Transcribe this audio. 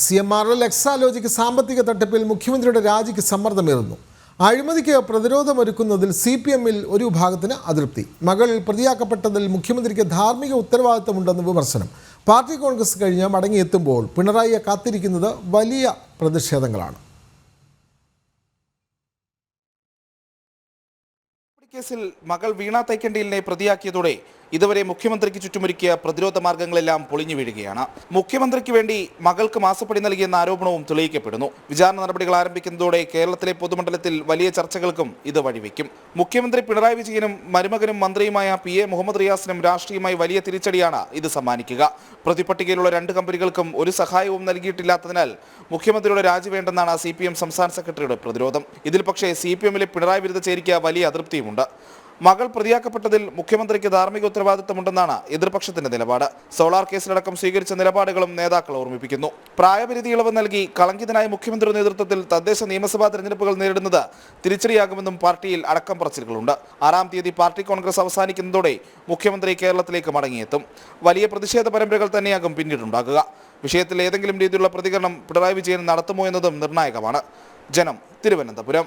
CMRL Exalogic സാമ്പത്തിക തട്ടിപ്പിൽ മുഖ്യമന്ത്രിയുടെ രാജിക്ക് സമ്മർദ്ദമേറുന്നു. അഴിമതിക്ക് പ്രതിരോധമൊരുക്കുന്നതിൽ CPM-ൽ ഒരു വിഭാഗത്തിന് അതൃപ്തി. മകൾ പ്രതിയാക്കപ്പെട്ടതിൽ മുഖ്യമന്ത്രിക്ക് ധാർമ്മിക ഉത്തരവാദിത്തമുണ്ടെന്ന് വിമർശനം. പാർട്ടി കോൺഗ്രസ് കഴിഞ്ഞ് മടങ്ങിയെത്തുമ്പോൾ പിണറായിയെ കാത്തിരിക്കുന്നത് വലിയ പ്രതിഷേധങ്ങളാണ്. കേസിൽ മകൾ വീണ തൈക്കണ്ടിലിനെ പ്രതിയാക്കിയതോടെ ഇതുവരെ മുഖ്യമന്ത്രിക്ക് ചുറ്റുമൊരുക്കിയ പ്രതിരോധ മാർഗങ്ങളെല്ലാം പൊളിഞ്ഞു വീഴുകയാണ്. മുഖ്യമന്ത്രിക്ക് വേണ്ടി മകൾക്ക് മാസപ്പടി നൽകിയെന്ന ആരോപണവും തെളിയിക്കപ്പെടുന്നു. വിചാരണ നടപടികൾ ആരംഭിക്കുന്നതോടെ കേരളത്തിലെ പൊതുമണ്ഡലത്തിൽ വലിയ ചർച്ചകൾക്കും ഇത് വഴിവെക്കും. മുഖ്യമന്ത്രി പിണറായി വിജയനും മരുമകനും മന്ത്രിയുമായ PA മുഹമ്മദ് റിയാസിനും രാഷ്ട്രീയമായി വലിയ തിരിച്ചടിയാണ് ഇത് സമ്മാനിക്കുക. പ്രതിപട്ടികയിലുള്ള 2 കമ്പനികൾക്കും ഒരു സഹായവും നൽകിയിട്ടില്ലാത്തതിനാൽ മുഖ്യമന്ത്രിയുടെ രാജി വേണ്ടെന്നാണ് CPM സംസ്ഥാന സെക്രട്ടറിയുടെ പ്രതിരോധം. ഇതിൽ പക്ഷേ CPM-ലെ പിണറായി വിരുദ്ധ ചേരിക്ക് വലിയ അതൃപ്തിയുമുണ്ട്. മകൾ പ്രതിയാക്കപ്പെട്ടതിൽ മുഖ്യമന്ത്രിക്ക് ധാർമ്മിക ഉത്തരവാദിത്തമുണ്ടെന്നാണ് എതിർപക്ഷത്തിന്റെ നിലപാട്. സോളാർ കേസിലടക്കം സ്വീകരിച്ച നിലപാടുകളും നേതാക്കൾ ഓർമ്മിപ്പിക്കുന്നു. പ്രായപരിധി ഇളവ് നൽകി കളങ്കിതനായ മുഖ്യമന്ത്രിയുടെ നേതൃത്വത്തിൽ തദ്ദേശ നിയമസഭാ തെരഞ്ഞെടുപ്പുകൾ നേരിടുന്നത് തിരിച്ചടിയാകുമെന്നും പാർട്ടിയിൽ അടക്കം പറച്ചിലുകളുണ്ട്. 6-ാം തീയതി പാർട്ടി കോൺഗ്രസ് അവസാനിക്കുന്നതോടെ മുഖ്യമന്ത്രി കേരളത്തിലേക്ക് മടങ്ങിയെത്തും. വലിയ പ്രതിഷേധ പരമ്പരകൾ തന്നെയാകും പിന്നീടുണ്ടാകുക. വിഷയത്തിൽ ഏതെങ്കിലും രീതിയിലുള്ള പ്രതികരണം പിണറായി വിജയൻ നടത്തുമോ എന്നതും നിർണായകമാണ്. ജനം, തിരുവനന്തപുരം.